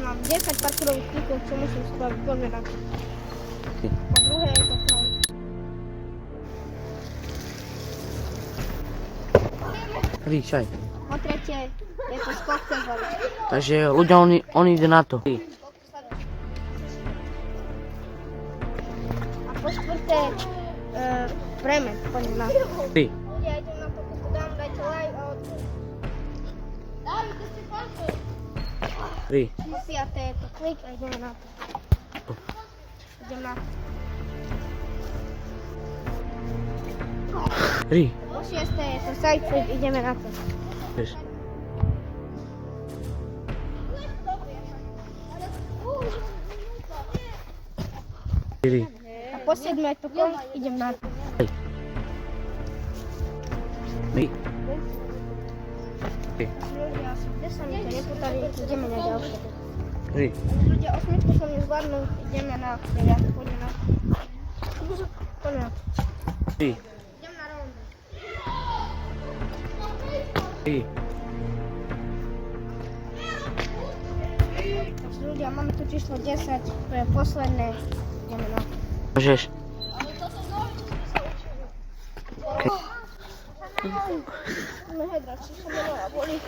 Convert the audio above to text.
mám 10 parkourových trikov, čo musím spraviť, poďme na to. Po druhé je to front. Ríšaj. Po tretie je to skok cez vodu. Takže ľudia, on ide na to. A po štvrté, premet, poďme na to. Ty. Ľudia, idem na to, keď dám, dajte like a odber. Tri. Po piaté je to klik a ideme na to. Idem na to. Tri. Po šiesté je to side flip, ideme na to. Vieš. Štyri. A po siedme je to kon, idem na to. My. Tri. Ľudia, kde sa mi to nepotali, ideme na ďalšie. Tri. Ľudia, osmičku som nezvládnul, ideme na 9, poďme na to. Poďme na to. Tri. Idem na rovno. Tri. Takže ľudia, máme tu číslo 10, to je posledné, ideme na to. Môžeš. Nohe, dračí, sa ma boli.